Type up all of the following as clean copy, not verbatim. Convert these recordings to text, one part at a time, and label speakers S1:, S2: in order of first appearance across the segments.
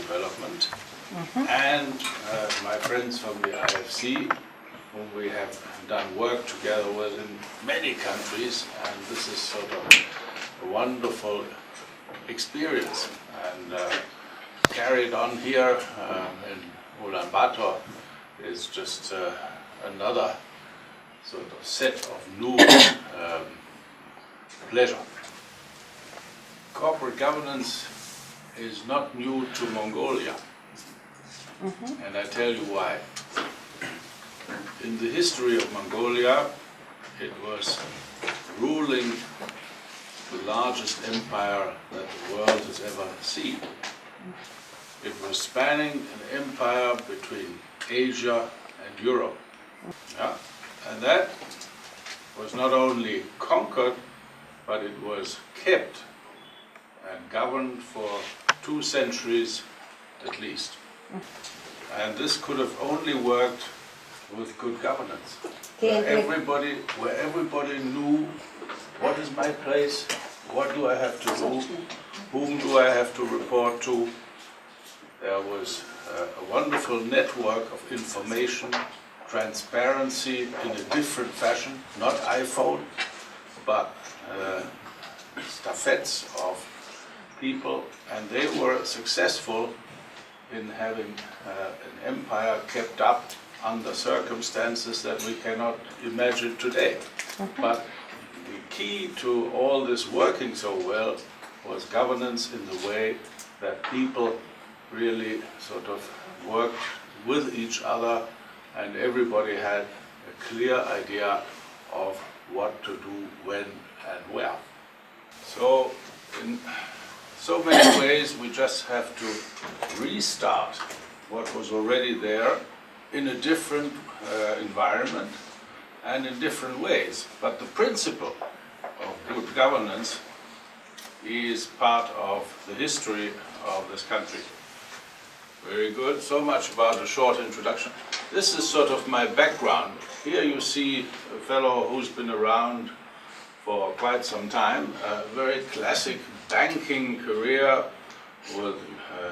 S1: development, and my friends from the IFC, whom we have done work together with in many countries, and this is sort of a wonderful experience. And carried on here in Ulaanbaatar is just another sort of set of new pleasure. Corporate governance is not new to Mongolia, and I tell you why. In the history of Mongolia, it was ruling the largest empire that the world has ever seen. It was spanning an empire between Asia and Europe. Yeah? And that was not only conquered, but it was kept and governed for 2 centuries at least. And this could have only worked with good governance, where everybody knew what is my place, what do I have to do, whom do I have to report to. There was a wonderful network of information, transparency in a different fashion, not iPhone, but stafettes of people, and they were successful in having an empire kept up under circumstances that we cannot imagine today. But the key to all this working so well was governance in the way that people really sort of worked with each other, and everybody had a clear idea of what to do, when and where. So in so many ways we just have to restart what was already there in a different environment and in different ways. But the principle of good governance is part of the history of this country. Very good. So much about a short introduction. This is sort of my background. Here you see a fellow who's been around for quite some time, a very classic banking career with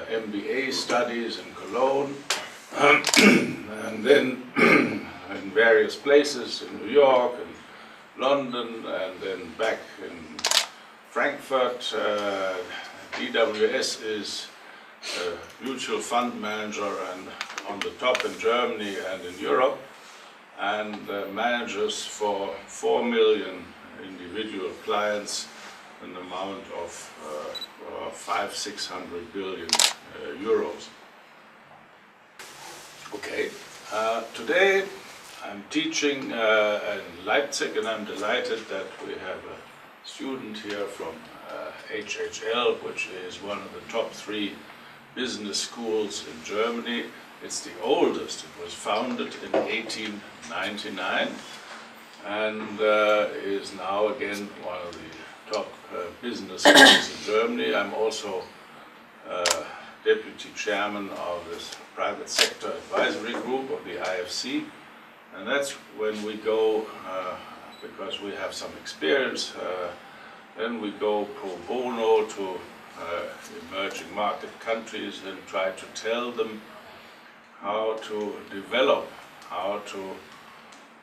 S1: MBA studies in Cologne, and then in various places in New York and London, and then back in Frankfurt. DWS is a mutual fund manager and on the top in Germany and in Europe, and manages for 4 million individual clients an amount of 500-600 billion euros. Okay, today I'm teaching in Leipzig, and I'm delighted that we have a student here from HHL, which is one of the top 3 business schools in Germany. It's the oldest. It was founded in 1899 and is now again one of the top business schools in Germany. I'm also deputy chairman of this private sector advisory group of the IFC, and that's when we go, because we have some experience, then we go pro bono to emerging market countries and try to tell them how to develop, how to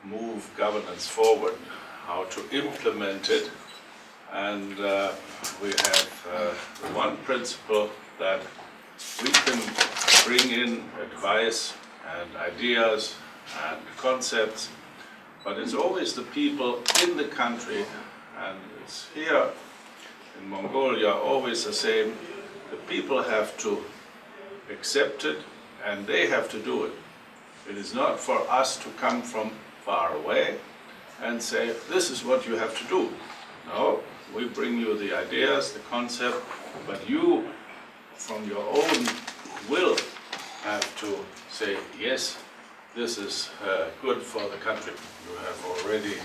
S1: move governance forward, how to implement it. And we have one principle that we can bring in advice and ideas and concepts, but it's always the people in the country, and it's here in Mongolia always the same. The people have to accept it and they have to do it. It is not for us to come from far away and say, this is what you have to do. No, we bring you the ideas, the concept, but you, from your own will, have to say, yes, this is good for the country. You have already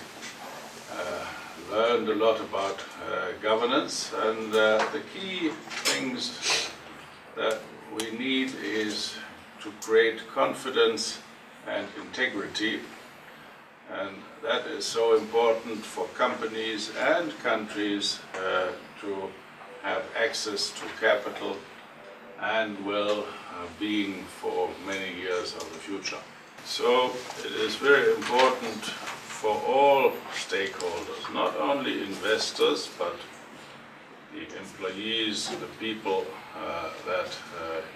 S1: learned a lot about governance, and the key things that we need is to create confidence and integrity, and that is so important for companies and countries to have access to capital and will being for many years of the future. So it is very important for all stakeholders, not only investors, but the employees, the people that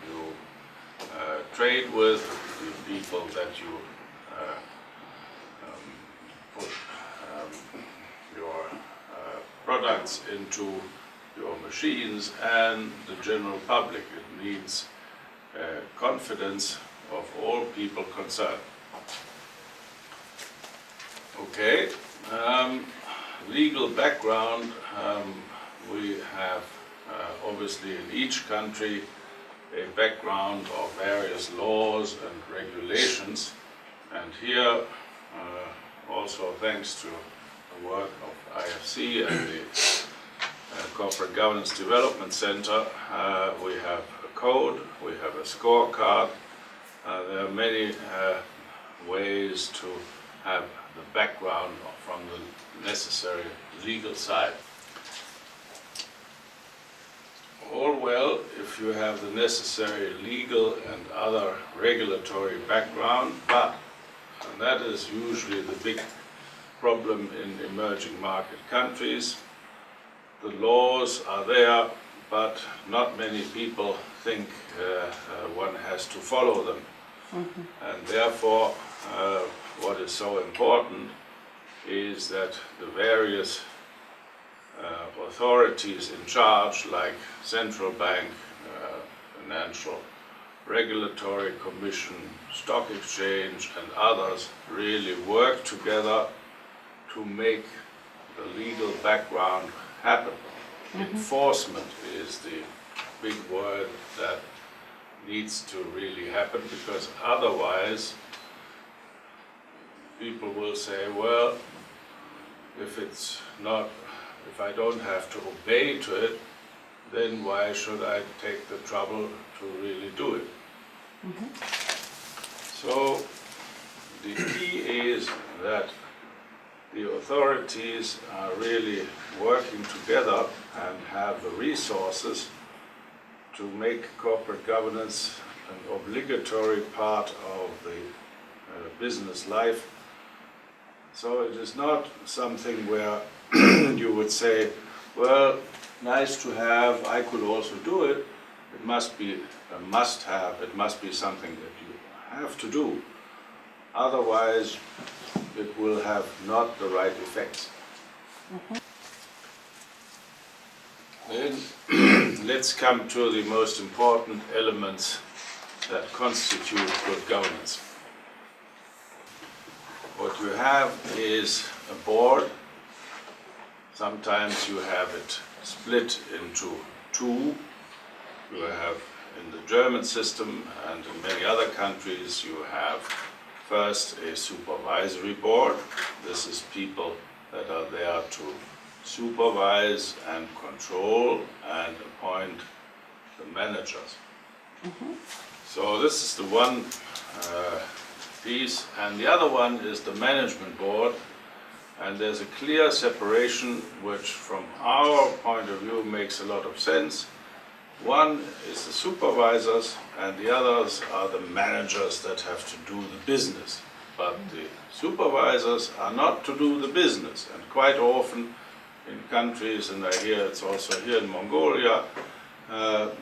S1: you trade with, the people that you put your products into your machines, and the general public. It needs confidence of all people concerned. Okay, legal background. We have obviously in each country a background of various laws and regulations, and here also thanks to the work of IFC and the Corporate Governance Development Center, we have a code, we have a scorecard. There are many ways to have the background from the necessary legal side. All well if you have the necessary legal and other regulatory background, but, and that is usually the big problem in emerging market countries, the laws are there, but not many people think one has to follow them. And therefore, what is so important is that the various authorities in charge, like central bank, financial regulatory commission, stock exchange, and others, really work together to make the legal background happen. Enforcement is the big word that needs to really happen, because otherwise people will say, well, if I don't have to obey to it, then why should I take the trouble to really do it? So the key is that the authorities are really working together and have the resources to make corporate governance an obligatory part of the business life. So it is not something where you would say, well, nice to have, I could also do it. It must be a must-have, it must be something that you have to do. Otherwise, it will have not the right effects. Then let's come to the most important elements that constitute good governance. What you have is a board. Sometimes you have it split into two. You have in the German system and in many other countries, you have first a supervisory board. This is people that are there to supervise and control and appoint the managers. So this is the one piece, and the other one is the management board, and there's a clear separation which from our point of view makes a lot of sense. One is the supervisors and the others are the managers that have to do the business. But the supervisors are not to do the business, and quite often in countries, and I hear it's also here in Mongolia,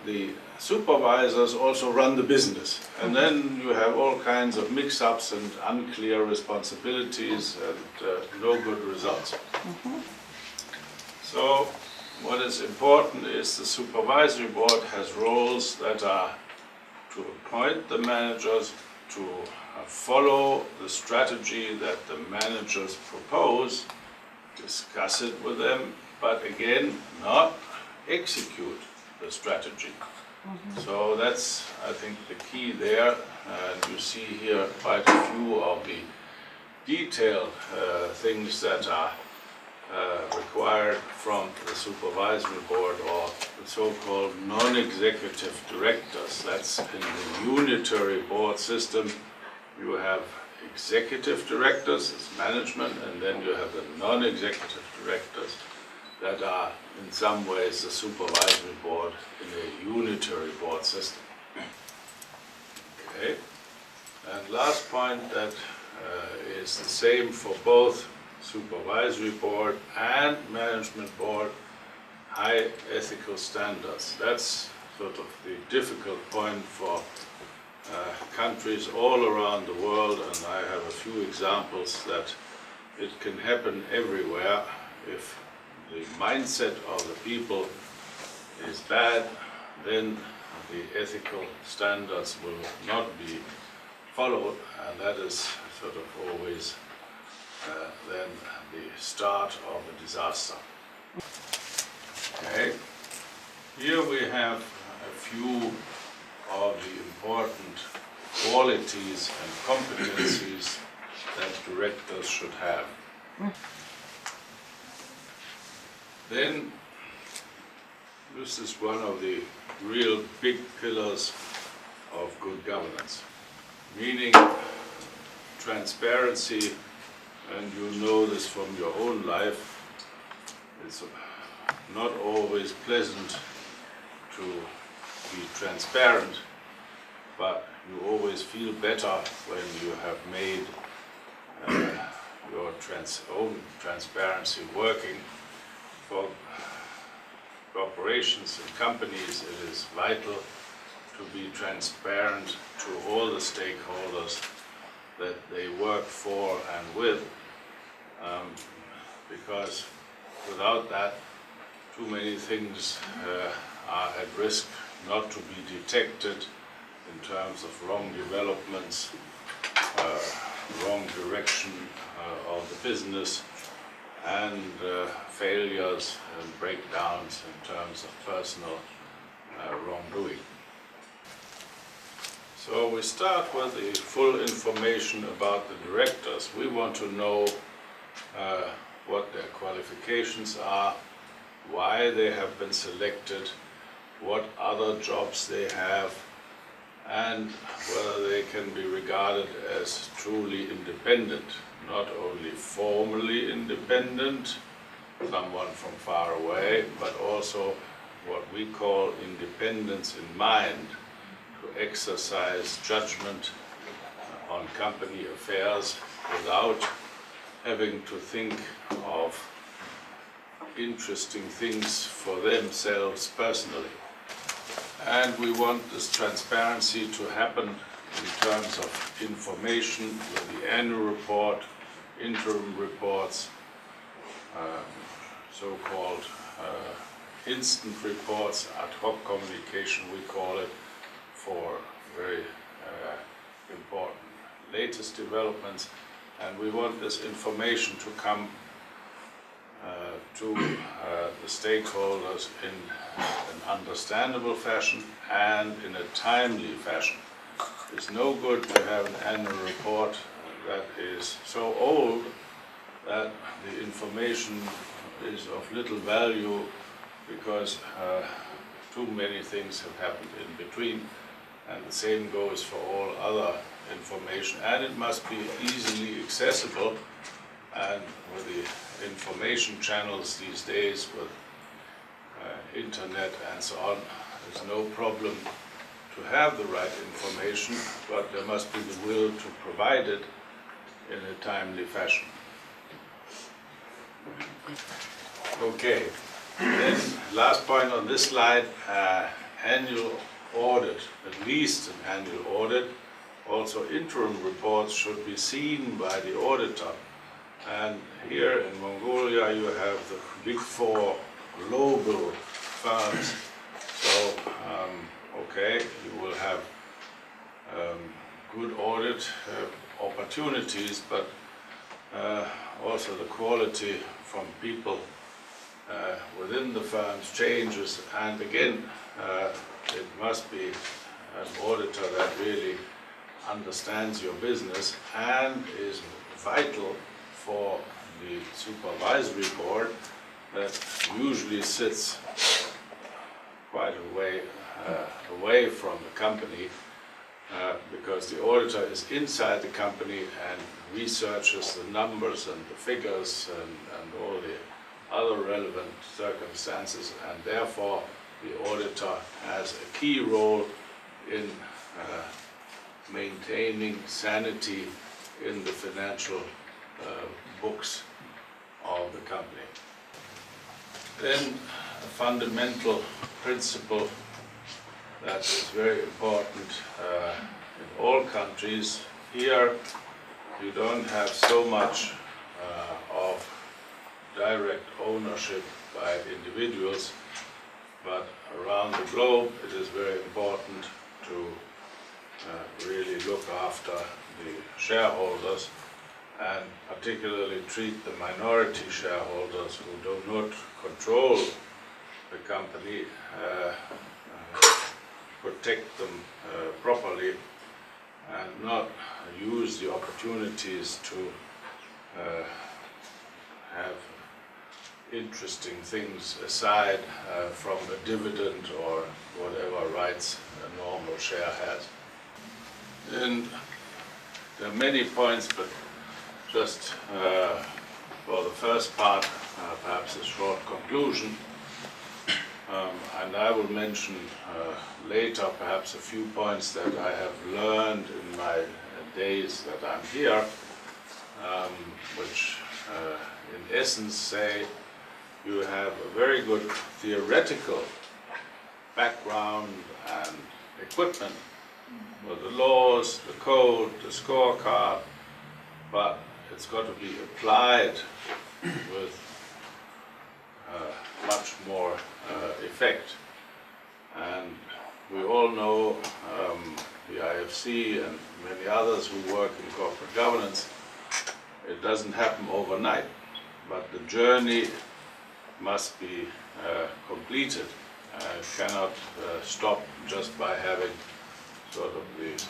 S1: the supervisors also run the business. And then you have all kinds of mix-ups and unclear responsibilities and no good results. So what is important is the supervisory board has roles that are to appoint the managers, to follow the strategy that the managers propose, discuss it with them, but again, not execute the strategy. So that's, I think, the key there. And you see here quite a few of the detailed things that are required from the supervisory board, or the so-called non-executive directors. That's in the unitary board system. You have executive directors, it's management, and then you have the non-executive directors. that are in some ways the supervisory board in a unitary board system. Okay. And last point that is the same for both supervisory board and management board, high ethical standards. That's sort of the difficult point for countries all around the world, and I have a few examples that it can happen everywhere. If the mindset of the people is bad, then the ethical standards will not be followed, and that is sort of always then the start of a disaster. Okay, here we have a few of the important qualities and competencies that directors should have. Then, this is one of the real big pillars of good governance, meaning transparency, and you know this from your own life. It's not always pleasant to be transparent, but you always feel better when you have made your own transparency working. For corporations and companies, it is vital to be transparent to all the stakeholders that they work for and with, because without that, too many things are at risk not to be detected in terms of wrong developments, wrong direction of the business, and failures and breakdowns in terms of personal wrongdoing. So we start with the full information about the directors. We want to know what their qualifications are, why they have been selected, what other jobs they have, and whether they can be regarded as truly independent, not only formally independent, someone from far away, but also what we call independence in mind, to exercise judgment on company affairs without having to think of interesting things for themselves personally. And we want this transparency to happen in terms of information with the annual report, interim reports, so-called instant reports, ad hoc communication we call it, for very important latest developments. And we want this information to come to the stakeholders in an understandable fashion and in a timely fashion. It's no good to have an annual report that is so old that the information is of little value because too many things have happened in between, and the same goes for all other information, and it must be easily accessible. And with the information channels these days, with internet and so on, there's no problem to have the right information, but there must be the will to provide it in a timely fashion. Okay, then last point on this slide, annual audit, at least an annual audit. Also interim reports should be seen by the auditor. And here in Mongolia you have the big four global firms. So, okay, you will have good audit opportunities, but also the quality from people within the firms changes. And again, it must be an auditor that really understands your business and is vital for the supervisory board that usually sits quite a way away from the company, because the auditor is inside the company and researches the numbers and the figures and all the other relevant circumstances, and therefore the auditor has a key role in maintaining sanity in the financial books of the company. Then a fundamental principle that is very important in all countries. Here you don't have so much of direct ownership by individuals, but around the globe it is very important to really look after the shareholders, and particularly treat the minority shareholders who do not control the company, protect them properly, and not use the opportunities to have interesting things aside from a dividend or whatever rights a normal share has. And there are many points, but just for the first part, perhaps a short conclusion. And I will mention later perhaps a few points that I have learned in my days that I'm here, which in essence say you have a very good theoretical background and equipment with the laws, the code, the scorecard, but it's got to be applied with much more effect. And we all know the IFC and many others who work in corporate governance, it doesn't happen overnight, but the journey must be completed. It cannot stop just by having sort of the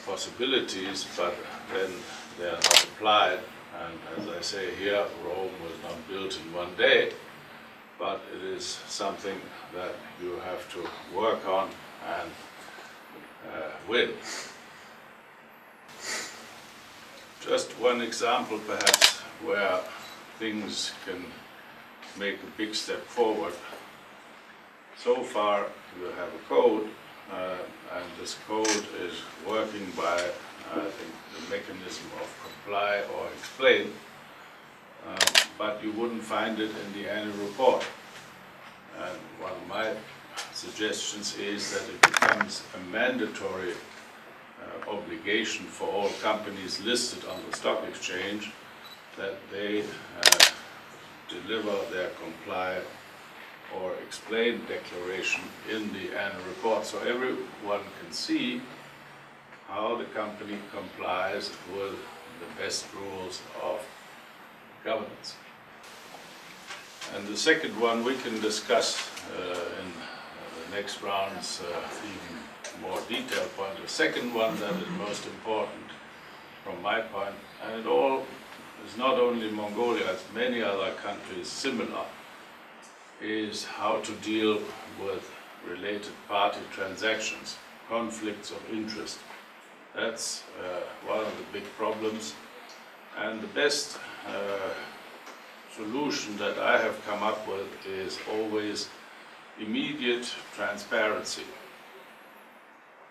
S1: possibilities, but then they are not applied. And as I say here, Rome was not built in one day, but it is something that you have to work on and win. Just one example perhaps where things can make a big step forward. So far you have a code, and this code is working by, I think, the mechanism of comply or explain, but you wouldn't find it in the annual report. And one of my suggestions is that it becomes a mandatory obligation for all companies listed on the stock exchange that they deliver their comply or explain declaration in the annual report, so everyone can see how the company complies with the best rules of governance. And the second one we can discuss in the next rounds even more detailed point. The second one that is most important from my point, and it all is not only Mongolia, it's many other countries similar, is how to deal with related party transactions, conflicts of interest. That's one of the big problems, and the best solution that I have come up with is always immediate transparency.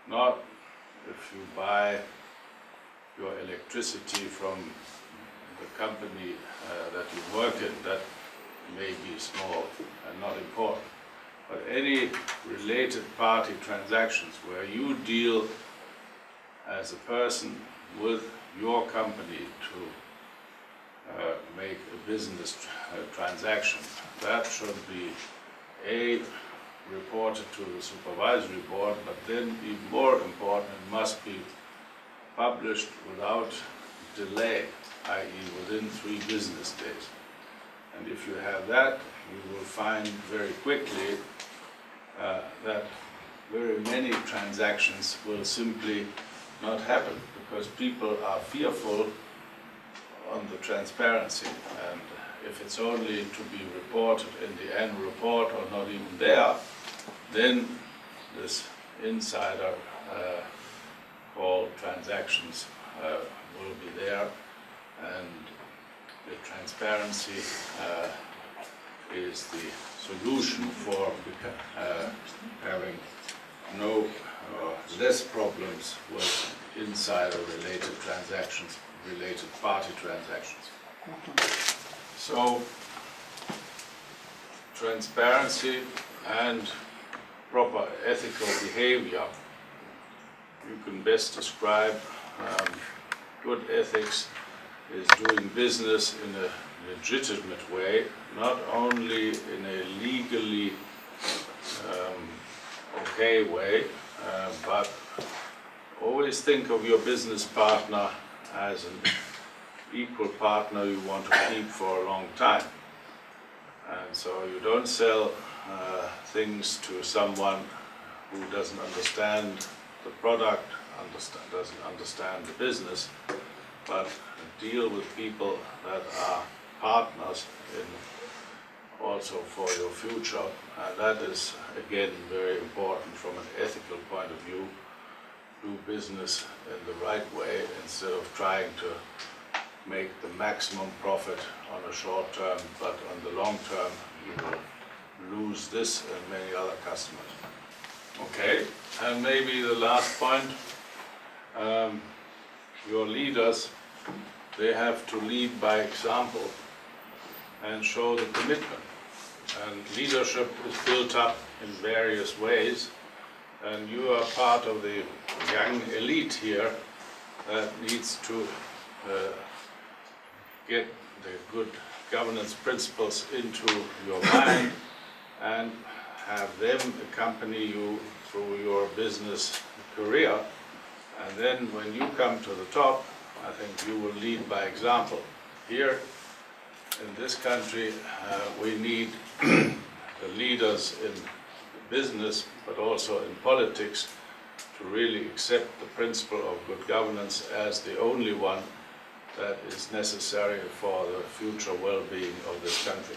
S1: Not if you buy your electricity from the company that you work in, that may be small and not important, but any related party transactions where you deal as a person with your company to make a business transaction, that should be reported to the supervisory board, but then even more important, it must be published without delay, i.e. within 3 business days. And if you have that, you will find very quickly that very many transactions will simply not happen, because people are fearful on the transparency, and if it's only to be reported in the annual report or not even there, then this insider called transactions will be there, and the transparency is the solution for having no or less problems with insider-related transactions, related party transactions. So, transparency and proper ethical behavior, you can best describe good ethics is doing business in a legitimate way, not only in a legally okay way, but always think of your business partner as an equal partner you want to keep for a long time. And so you don't sell things to someone who doesn't understand the product, doesn't understand the business, but deal with people that are partners in also for your future. And that is, again, very important from an ethical point of view. Do business in the right way instead of trying to make the maximum profit on a short term, but on the long term you will lose this and many other customers. Okay, and maybe the last point, your leaders, they have to lead by example and show the commitment. And leadership is built up in various ways, and you are part of the young elite here that needs to get the good governance principles into your mind and have them accompany you through your business career. And then when you come to the top, I think you will lead by example. Here in this country, we need the leaders in business, but also in politics, to really accept the principle of good governance as the only one that is necessary for the future well-being of this country.